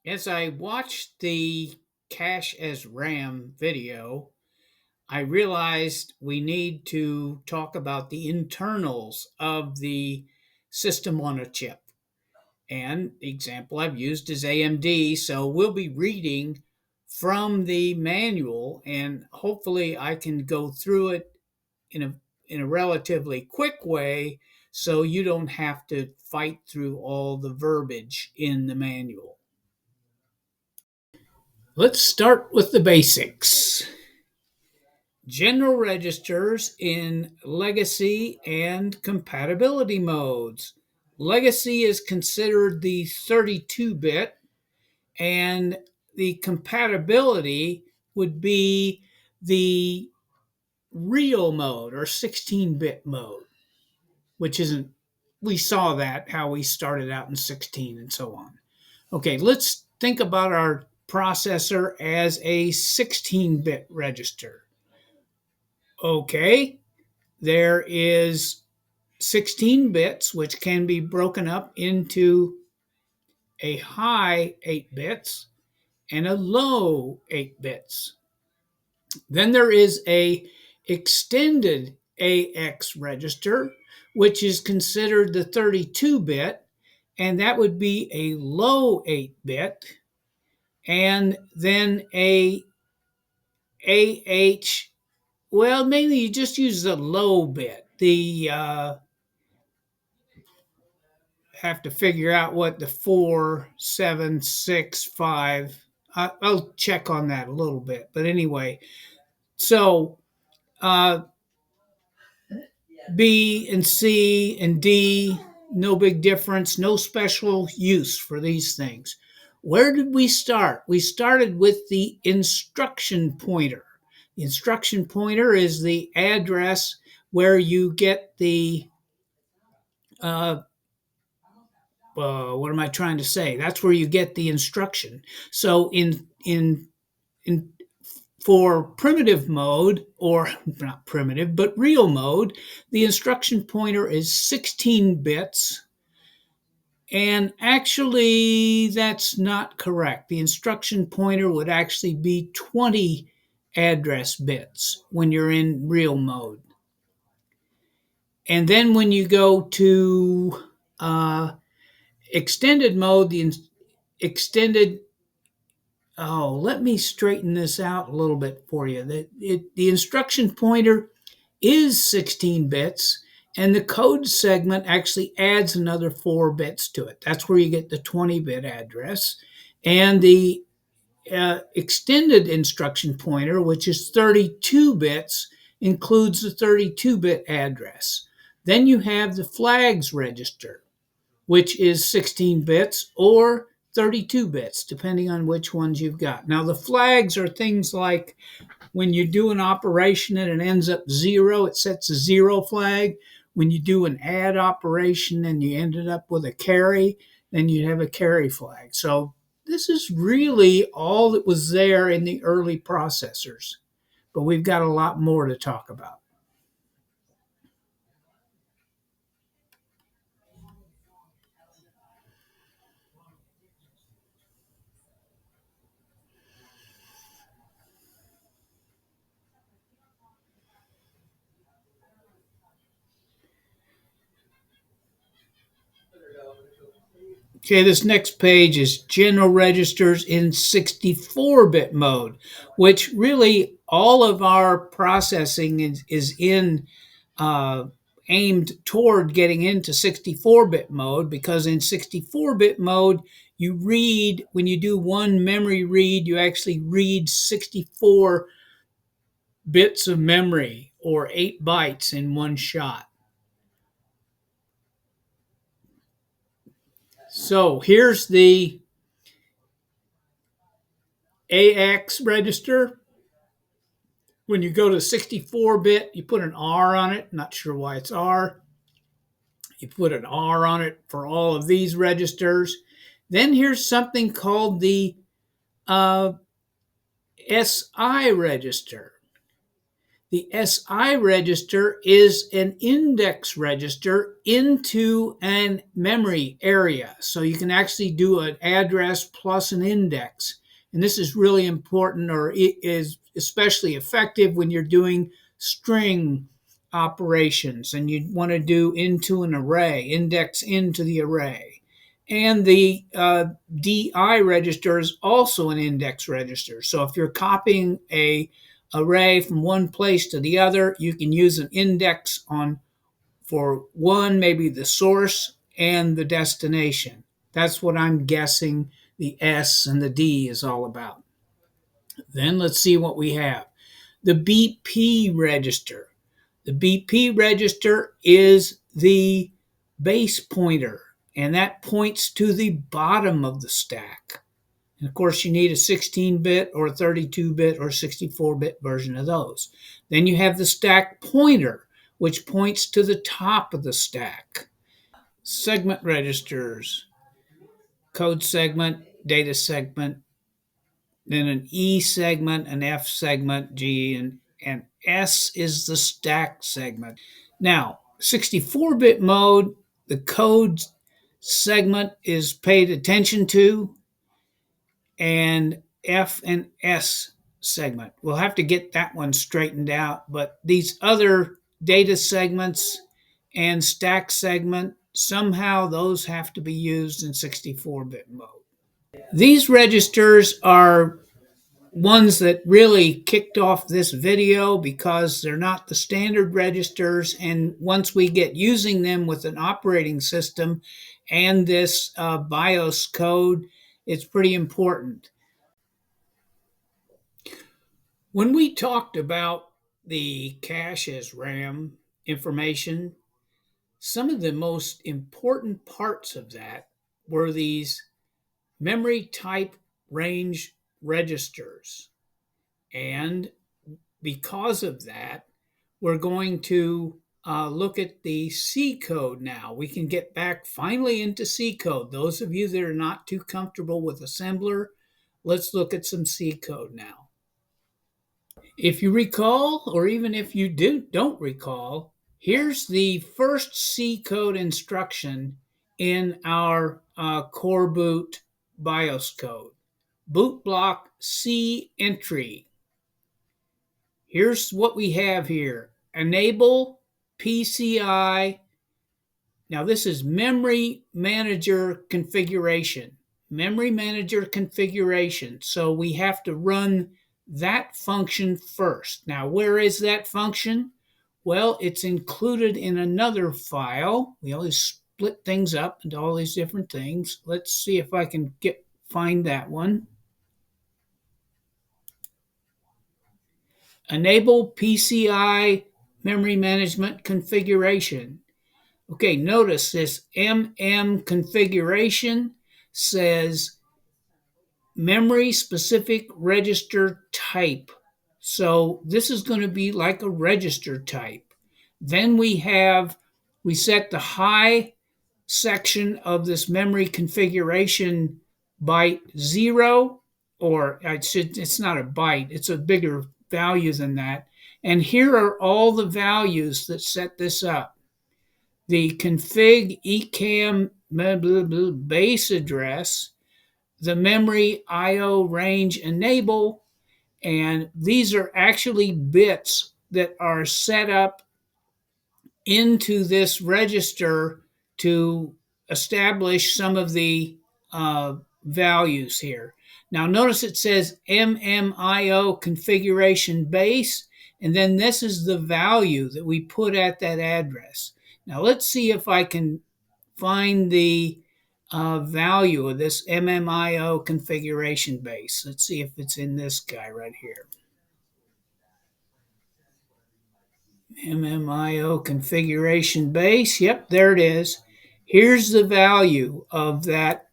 As I watched the cache as RAM video, I realized we need to talk about the internals of the system on a chip. And the example I've used is AMD, so we'll be reading from the manual and hopefully I can go through it in a relatively quick way so you don't have to fight through all the verbiage in the manual. Let's start with the basics. General registers in legacy and compatibility modes. Legacy is considered the 32-bit, and the compatibility would be the real mode or 16-bit mode, which isn't, we saw that, how we started out in 16 and so on. Okay, let's think about our processor as a 16-bit register. Okay, there is 16 bits, which can be broken up into a high 8 bits and a low 8 bits. Then there is a extended AX register, which is considered the 32-bit, and that would be a low 8-bit, and then a AH, well, mainly you just use the low bit. The have to figure out what the 4, 7, 6, 5. I'll check on that a little bit. But anyway, so uh, B and C and D, no big difference, no special use for these things. Where did we start? We started with the instruction pointer. The instruction pointer is the address where you get the uh, what am I trying to say? That's where you get the instruction. So in for primitive mode, or not primitive, but real mode, the instruction pointer is 16 bits. And actually, that's not correct. The instruction pointer would actually be 20 address bits when you're in real mode. And then when you go to extended mode, the extended, oh, let me straighten this out a little bit for you. The instruction pointer is 16 bits, and the code segment actually adds another 4 bits to it. That's where you get the 20-bit address. And the extended instruction pointer, which is 32 bits, includes the 32-bit address. Then you have the flags register, which is 16 bits or 32 bits, depending on which ones you've got. Now, the flags are things like when you do an operation and it ends up 0, it sets a 0 flag. When you do an add operation and you ended up with a carry, then you have a carry flag. So this is really all that was there in the early processors, but we've got a lot more to talk about. Okay, this next page is general registers in 64-bit mode, which really all of our processing is in uh, aimed toward getting into 64-bit mode, because in 64-bit mode, you read, when you do one memory read, you actually read 64 bits of memory or 8 bytes in one shot. So here's the AX register. When you go to 64-bit, you put an R on it. Not sure why it's R. You put an R on it for all of these registers. Then here's something called the SI register. The SI register is an index register into an memory area. So you can actually do an address plus an index. And this is really important, or it is especially effective when you're doing string operations and you want to do into an array, index into the array. And the DI register is also an index register. So if you're copying a array from one place to the other, you can use an index on for one, maybe the source and the destination. That's what I'm guessing the S and the D is all about. Then let's see what we have. The BP register. The BP register is the base pointer, and that points to the bottom of the stack. And of course, you need a 16-bit or 32-bit or 64-bit version of those. Then you have the stack pointer, which points to the top of the stack. Segment registers, code segment, data segment, then an E segment, an F segment, G, and S is the stack segment. Now, 64-bit mode, the code segment is paid attention to, and F and S segment. We'll have to get that one straightened out, but these other data segments and stack segment, somehow those have to be used in 64-bit mode. These registers are ones that really kicked off this video because they're not the standard registers, and once we get using them with an operating system and this BIOS code, it's pretty important. When we talked about the cache as RAM information, some of the most important parts of that were these memory type range registers. And because of that, we're going to look at the C code now. We can get back finally into C code. Those of you that are not too comfortable with assembler, let's look at some C code now. If you recall, or even if you don't recall, here's the first C code instruction in our core boot BIOS code. Boot block C entry. Here's what we have here. Enable PCI. Now this is memory manager configuration. Memory manager configuration. So we have to run that function first. Now, where is that function? Well, it's included in another file. We always split things up into all these different things. Let's see if I can find that one. Enable PCI memory management configuration. Okay, notice this MM configuration says memory specific register type. So this is going to be like a register type. Then we set the high section of this memory configuration byte 0, or it's not a byte, it's a bigger value than that. And here are all the values that set this up. The config ecam base address, the memory IO range enable, and these are actually bits that are set up into this register to establish some of the values here. Now notice it says MMIO configuration base, and then this is the value that we put at that address. Now let's see if I can find the value of this MMIO configuration base. Let's see if it's in this guy right here. MMIO configuration base. Yep, there it is. Here's the value of that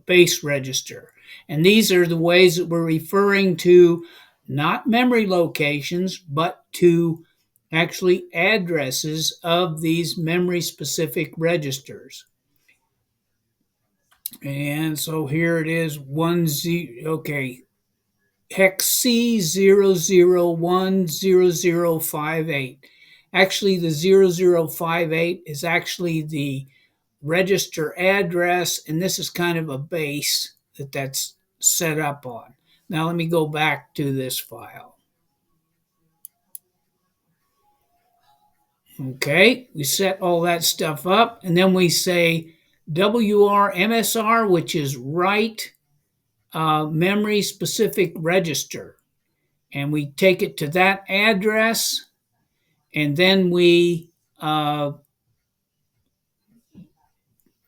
base register. And these are the ways that we're referring to not memory locations, but to actually addresses of these memory specific registers. And so here it is, 10, okay. hex C0010058. Actually, the 0058 is actually the register address, and this is kind of a base that's set up on. Now let me go back to this file. Okay, we set all that stuff up, and then we say WRMSR, which is write memory specific register. And we take it to that address, and then we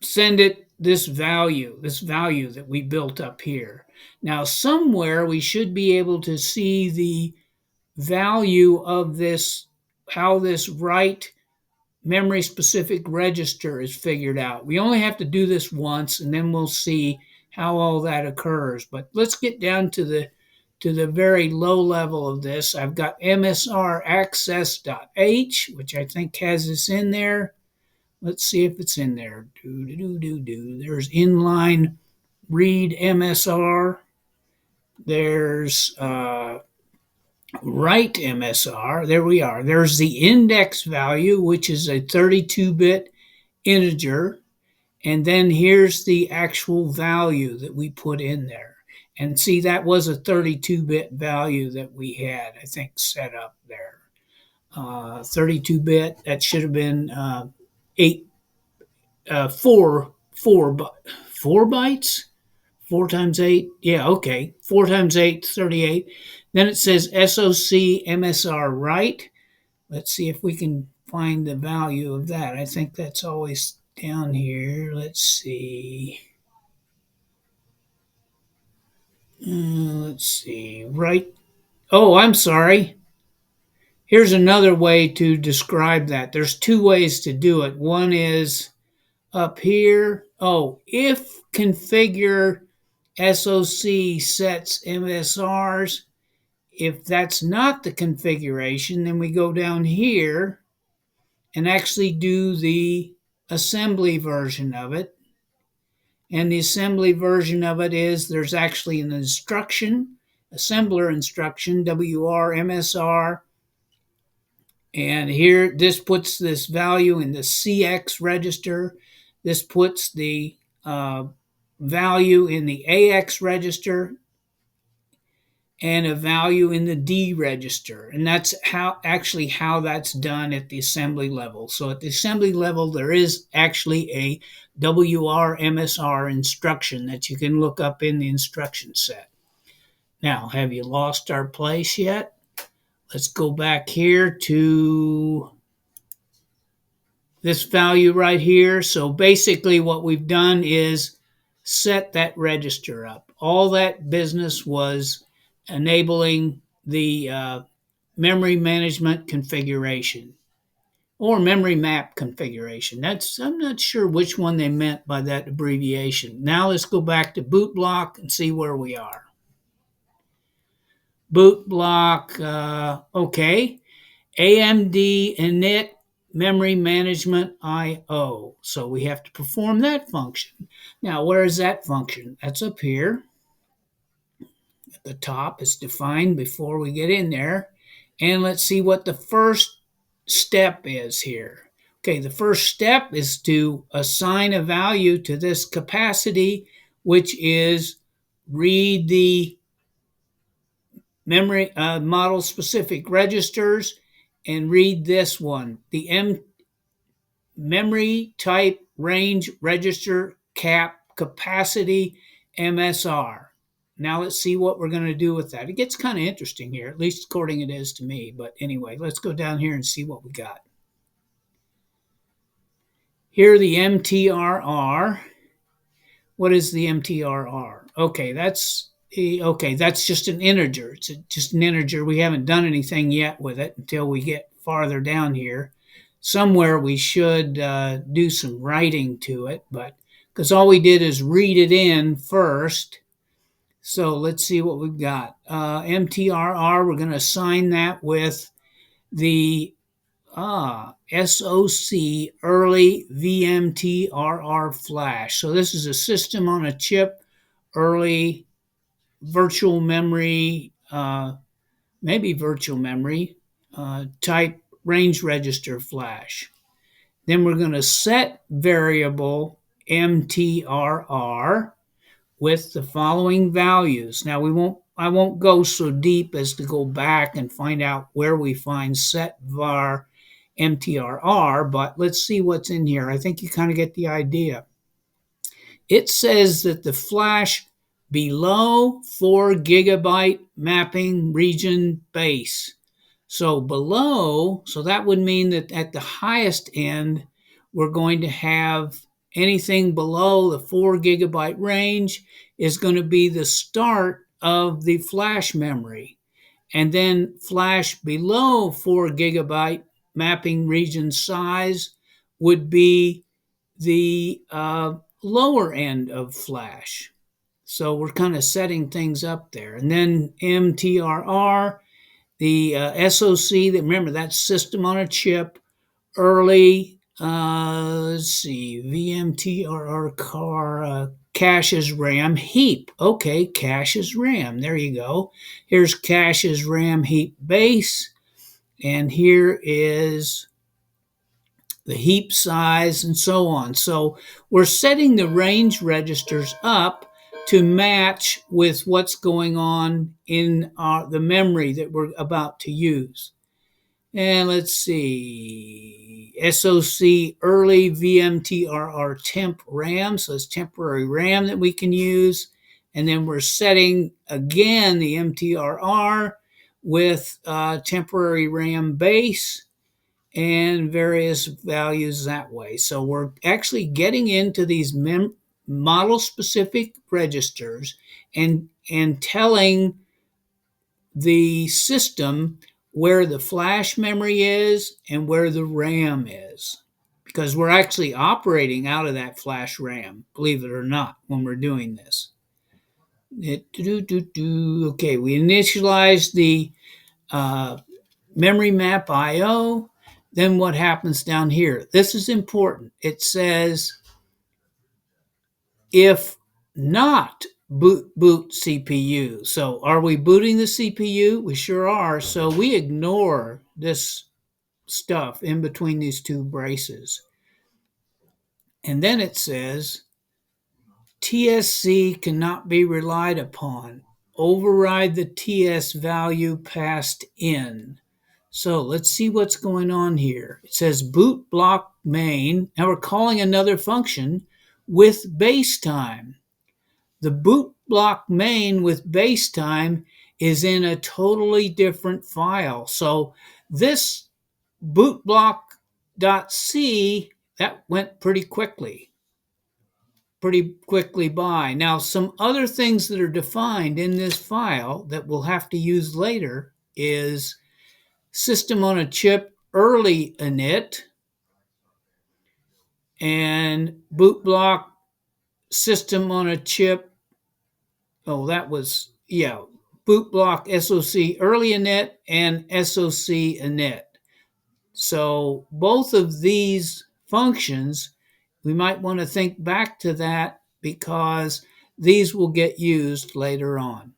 send it this value that we built up here. Now, somewhere we should be able to see the value of this, how this write memory specific register is figured out. We only have to do this once, and then we'll see how all that occurs. But let's get down to the very low level of this. I've got MSR access.h, which I think has this in there. Let's see if it's in there. There's inline read MSR. There's write MSR. There we are. There's the index value, which is a 32-bit integer. And then here's the actual value that we put in there. And see, that was a 32-bit value that we had, I think, set up there. 32-bit, that should have been 4 bytes? 4 times 8? Yeah, okay. 4 times 8, 38. Then it says SOC MSR write. Let's see if we can find the value of that. I think that's always down here. Let's see. Right. Oh, I'm sorry. Here's another way to describe that. There's two ways to do it. One is up here. Oh, if configure SOC sets MSRs. If that's not the configuration, then we go down here and actually do the assembly version of it. And the assembly version of it is there's actually an instruction, assembler instruction, WRMSR. And here, this puts this value in the CX register. This puts the value in the AX register and a value in the D register. And that's how that's done at the assembly level. So at the assembly level, there is actually a WRMSR instruction that you can look up in the instruction set. Now, have you lost our place yet? Let's go back here to this value right here. So basically what we've done is set that register up. All that business was enabling the memory management configuration or memory map configuration. I'm not sure which one they meant by that abbreviation. Now let's go back to boot block and see where we are. Boot block, okay. AMD init memory management IO. So we have to perform that function. Now, where is that function? That's up here. At the top, it's defined before we get in there. And let's see what the first step is here. Okay, the first step is to assign a value to this capacity, which is read the memory model specific registers and read this one, the memory type range register cap capacity MSR. Now let's see what we're going to do with that. It gets kind of interesting here, at least according it is to me. But anyway, let's go down here and see what we got. Here the MTRR. What is the MTRR? Okay, that's just an integer. It's just an integer. We haven't done anything yet with it until we get farther down here. Somewhere we should do some writing to it, but because all we did is read it in first. So let's see what we've got. MTRR, we're going to assign that with the SOC early VMTRR flash. So this is a system on a chip early virtual memory, maybe virtual memory type range register flash. Then we're going to set variable MTRR with the following values. Now I won't go so deep as to go back and find out where we find set var MTRR, but let's see what's in here. I think you kind of get the idea. It says that the flash below 4 gigabyte mapping region base. So below, so that would mean that at the highest end, we're going to have anything below the 4 gigabyte range is going to be the start of the flash memory. And then flash below 4 gigabyte mapping region size would be the lower end of flash. So we're kind of setting things up there. And then MTRR, the SOC, that remember that's system on a chip, early, let's see, VMTRR car, cache as RAM heap. Okay, cache as RAM. There you go. Here's cache as RAM heap base. And here is the heap size, and so on. So we're setting the range registers up to match with what's going on in the memory that we're about to use. And let's see, SOC early VMTRR temp RAM, so it's temporary RAM that we can use. And then we're setting again the MTRR with temporary RAM base and various values that way. So we're actually getting into these model specific registers and telling the system where the flash memory is and where the RAM is. Because we're actually operating out of that flash RAM, believe it or not, when we're doing this. Okay, we initialize the memory map IO. Then what happens down here? This is important. It says if not boot CPU. So are we booting the CPU? We sure are. So we ignore this stuff in between these two braces. And then it says TSC cannot be relied upon. Override the TS value passed in. So let's see what's going on here. It says boot block main. Now we're calling another function with base time. The boot block main with base time is in a totally different file. So this bootblock.c, that went pretty quickly by. Now, some other things that are defined in this file that we'll have to use later is system on a chip early init and boot block system on a chip. Oh, that was, yeah, boot block SOC early init and SOC init. So both of these functions, we might want to think back to that because these will get used later on.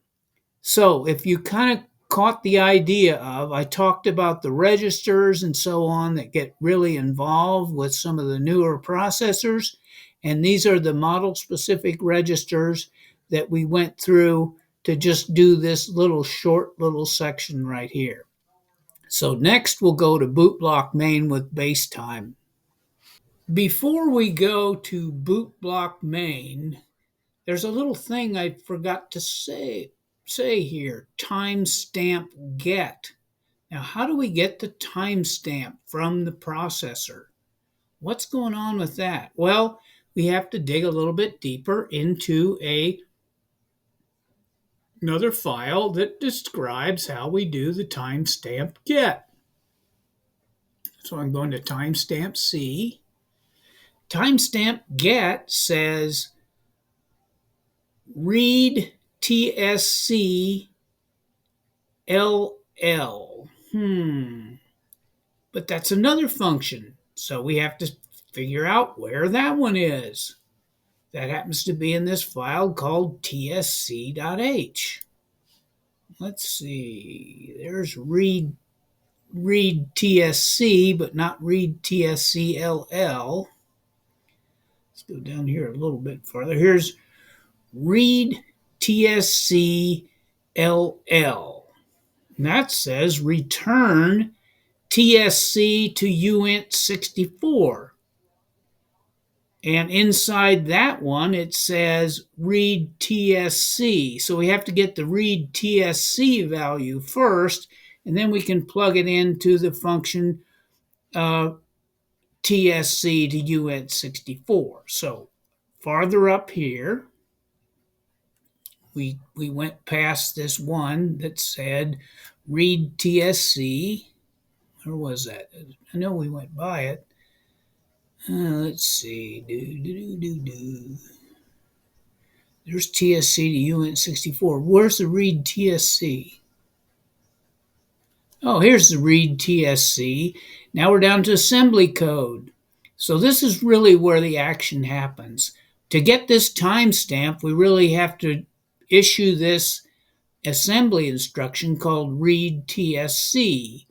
So if you kind of caught the idea of, I talked about the registers and so on that get really involved with some of the newer processors. And these are the model specific registers that we went through to just do this short little section right here. So next we'll go to boot block main with base time. Before we go to boot block main, there's a little thing I forgot to say here, timestamp get. Now, how do we get the timestamp from the processor? What's going on with that? Well, we have to dig a little bit deeper into another file that describes how we do the timestamp get. So I'm going to timestamp C. Timestamp get says read TSC LL. But that's another function. So we have to figure out where that one is. That happens to be in this file called tsc.h. Let's see. There's read tsc, but not read tscll. Let's go down here a little bit farther. Here's read tscll. And that says return TSC to uint64. And inside that one, it says read TSC. So we have to get the read TSC value first, and then we can plug it into the function TSC to uint64. So farther up here, we went past this one that said read TSC. Where was that? I know we went by it. Let's see. There's TSC to uint64. Where's the read TSC? Oh, here's the read TSC. Now we're down to assembly code. So this is really where the action happens. To get this timestamp, we really have to issue this assembly instruction called read TSC.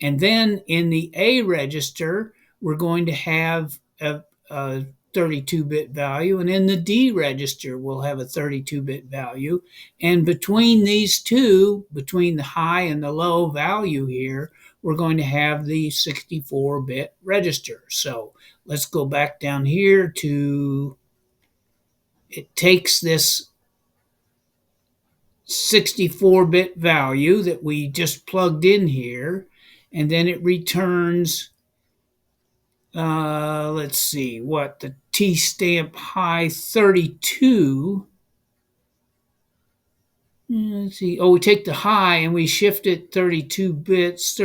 And then in the A register, we're going to have a 32-bit value, and in the D register, we'll have a 32-bit value. And between these two, between the high and the low value here, we're going to have the 64-bit register. So let's go back down here to, it takes this 64-bit value that we just plugged in here, and then it returns, let's see, what, the T-stamp high 32. Let's see, oh, we take the high and we shift it 32 bits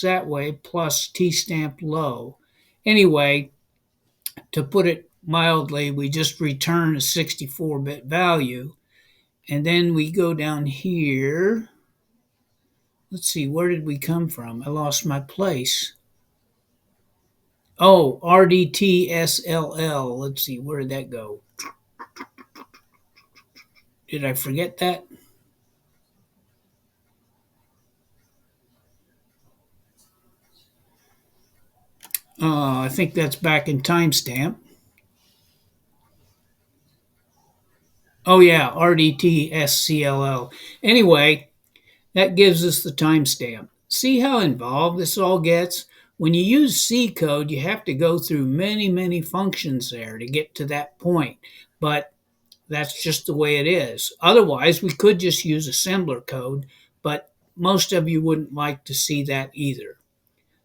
that way, plus T-stamp low. Anyway, to put it mildly, we just return a 64-bit value, and then we go down here. Let's see, where did we come from? I lost my place. Oh, RDTSLL. Let's see, where did that go? Did I forget that? I think that's back in timestamp. Oh, yeah, RDTSCLL. Anyway, that gives us the timestamp. See how involved this all gets? When you use C code, you have to go through many, many functions there to get to that point. But that's just the way it is. Otherwise, we could just use assembler code, but most of you wouldn't like to see that either.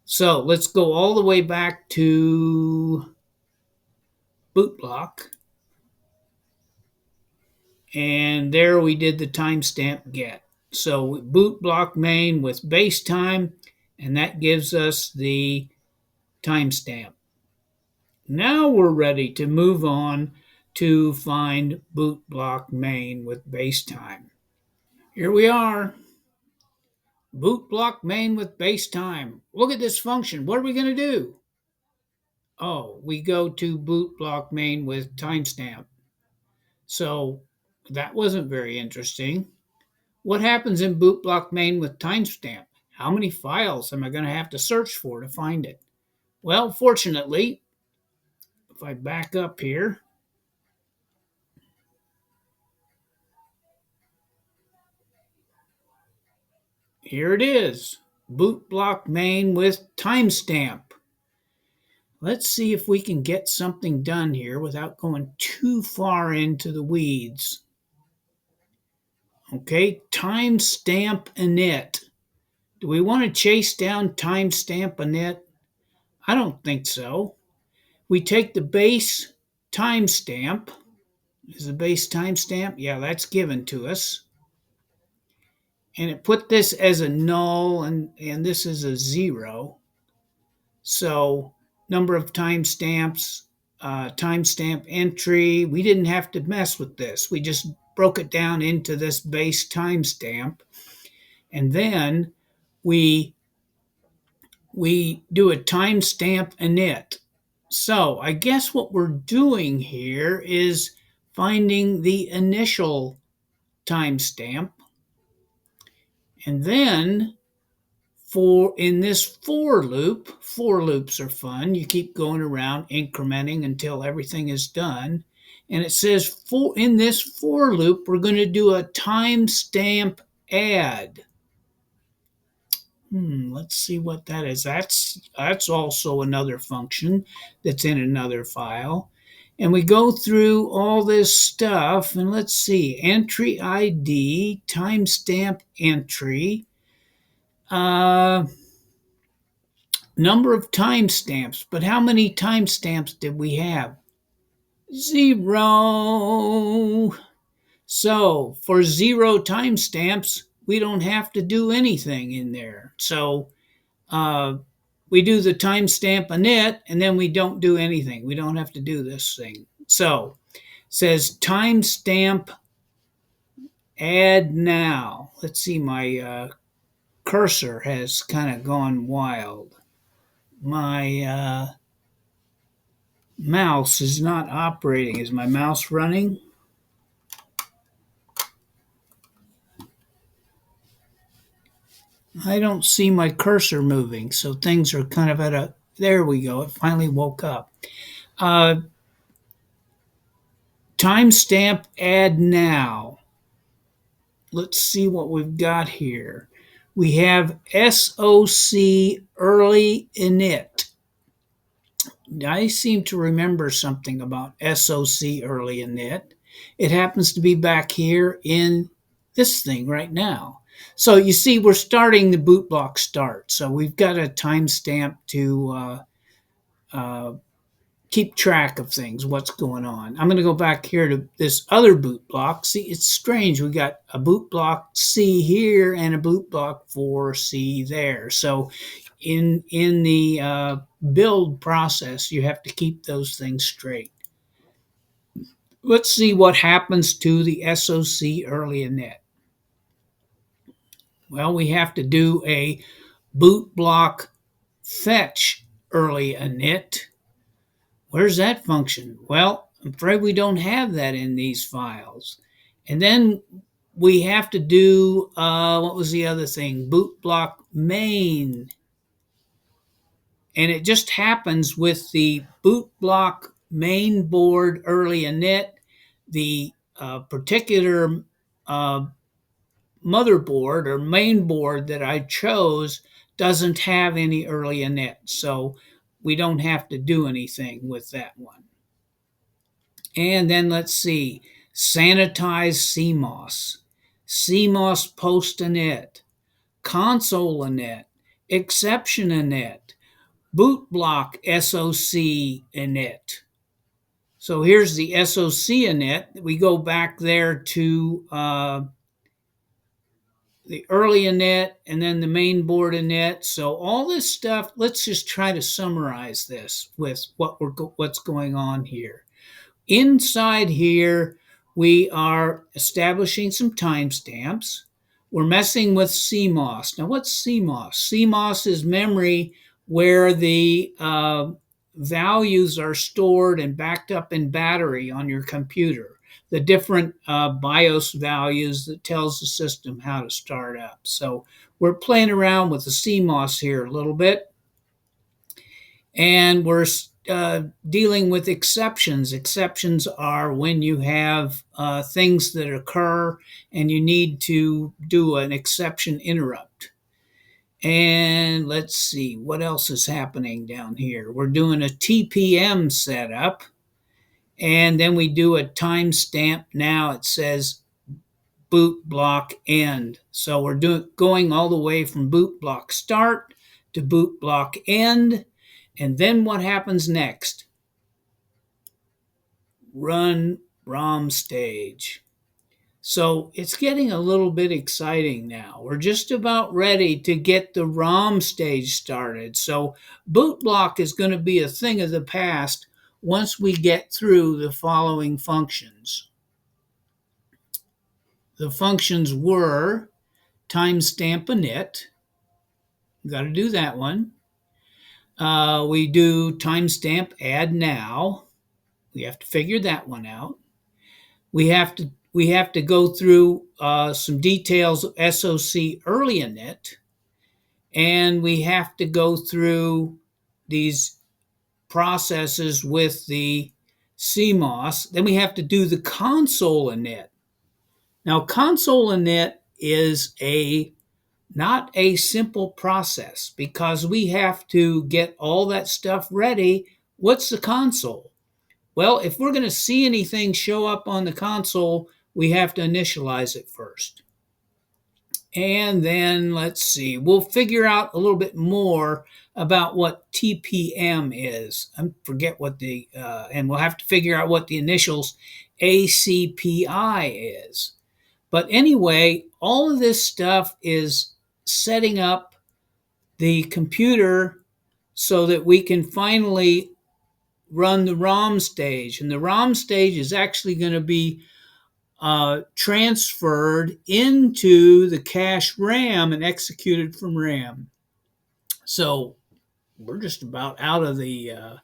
So let's go all the way back to boot block. And there we did the timestamp get. So boot block main with base time, and that gives us the timestamp. Now we're ready to move on to find boot block main with base time. Here we are. Boot block main with base time. Look at this function. What are we going to do? Oh, we go to boot block main with timestamp. So that wasn't very interesting. What happens in boot block main with timestamp? How many files am I going to have to search for to find it? Well, fortunately, if I back up here, here it is. Boot block main with timestamp. Let's see if we can get something done here without going too far into the weeds. Okay, timestamp init. Do we want to chase down timestamp init? I don't think so. We take the base timestamp. Is the base timestamp? Yeah, that's given to us. And it put this as a null, and this is a 0. So number of timestamps, timestamp entry. We didn't have to mess with this. We just broke it down into this base timestamp. And then we do a timestamp init. So I guess what we're doing here is finding the initial timestamp, and then for in this for loops are fun. You keep going around incrementing until everything is done. And it says for in this for loop, we're going to do a timestamp add. Let's see what that is. That's also another function that's in another file. And we go through all this stuff, and let's see, entry ID, timestamp entry, uh, number of timestamps. But how many timestamps did we have? 0. So for 0 timestamps, we don't have to do anything in there. So uh, we do the timestamp init, and then we don't do anything. We don't have to do this thing. So it says timestamp add now. Let's see, my cursor has kind of gone wild. My mouse is not operating. Is my mouse running? I don't see my cursor moving, so things are kind of at a. There we go. It finally woke up. Uh, timestamp add now. Let's see what we've got here. We have SOC early init. I seem to remember something about SOC early init. It happens to be back here in this thing right now. So you see, we're starting the boot block start. So we've got a timestamp to uh, keep track of things, what's going on. I'm going to go back here to this other boot block. See, it's strange. We got a boot block C here and a boot block 4C there. So in the build process, you have to keep those things straight. Let's see what happens to the SOC early init. Well, we have to do a boot block fetch early init. Where's that function? Well, I'm afraid we don't have that in these files. And then we have to do, what was the other thing? Boot block main. And it just happens with the boot block main board early init, the particular motherboard or main board that I chose doesn't have any early init. So we don't have to do anything with that one. And then let's see, sanitize CMOS, CMOS post init, console init, exception init, boot block SOC init. So here's the SOC init. We go back there to the early init and then the main board init. So all this stuff, let's just try to summarize this with what's going on here. Inside here, we are establishing some timestamps. We're messing with CMOS. Now, what's CMOS? CMOS is memory where the values are stored and backed up in battery on your computer. The different BIOS values that tells the system how to start up. So we're playing around with the CMOS here a little bit. And we're dealing with exceptions. Exceptions are when you have things that occur and you need to do an exception interrupt. And let's see, what else is happening down here? We're doing a TPM setup, and then we do a timestamp. Now it says boot block end. So we're going all the way from boot block start to boot block end. And then what happens next? Run romstage. So it's getting a little bit exciting now. We're just about ready to get the romstage started. So boot block is going to be a thing of the past once we get through the following functions. The functions were timestamp init. Got to do that one. We do timestamp add now. We have to figure that one out. We have to go through some details of SOC early init, and we have to go through these processes with the CMOS. Then we have to do the console init. Now, console init is a not a simple process because we have to get all that stuff ready. What's the console? Well, if we're going to see anything show up on the console, we have to initialize it first. And then let's see, we'll figure out a little bit more about what TPM is. I forget what and we'll have to figure out what the initials ACPI is. But anyway, all of this stuff is setting up the computer so that we can finally run the ROM stage. And the ROM stage is actually going to be transferred into the cache RAM and executed from RAM. So we're just about out of the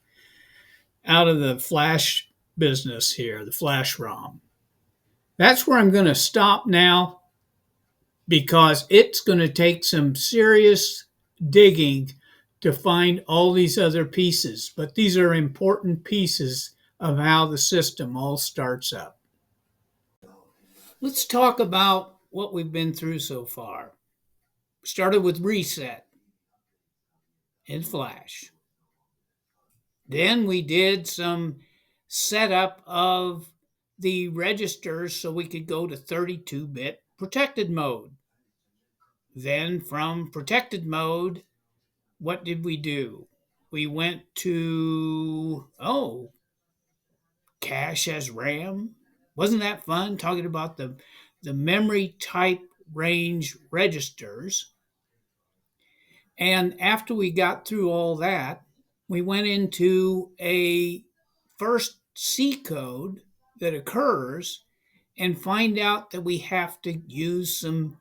flash business here, the flash ROM. That's where I'm going to stop now because it's going to take some serious digging to find all these other pieces. But these are important pieces of how the system all starts up. Let's talk about what we've been through so far. Started with reset in Flash. Then we did some setup of the registers so we could go to 32-bit protected mode. Then from protected mode, what did we do? We went to, cache as RAM. Wasn't that fun talking about the memory type range registers? And after we got through all that, we went into a first C code that occurs and find out that we have to use some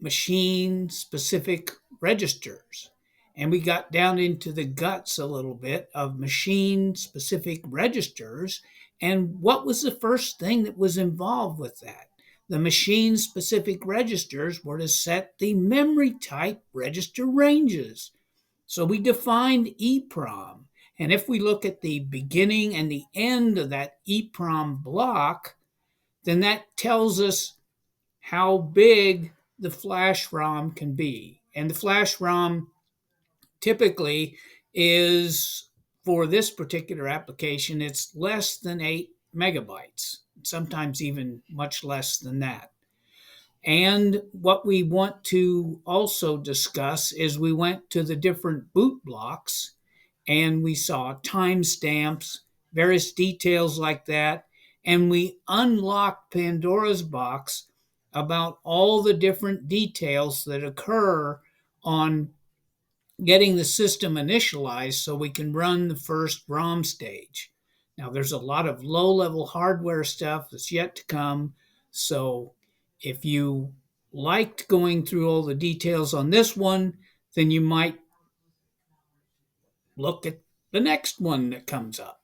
machine specific registers. And we got down into the guts a little bit of machine specific registers. And what was the first thing that was involved with that? The machine specific registers were to set the memory type register ranges. So we defined EEPROM. And if we look at the beginning and the end of that EEPROM block, then that tells us how big the flash ROM can be. And the flash ROM typically is, for this particular application, it's less than 8 megabytes, sometimes even much less than that. And what we want to also discuss is we went to the different boot blocks and we saw timestamps, various details like that, and we unlocked Pandora's box about all the different details that occur on getting the system initialized so we can run the first ROM stage. Now, there's a lot of low-level hardware stuff that's yet to come, so if you liked going through all the details on this one, then you might look at the next one that comes up.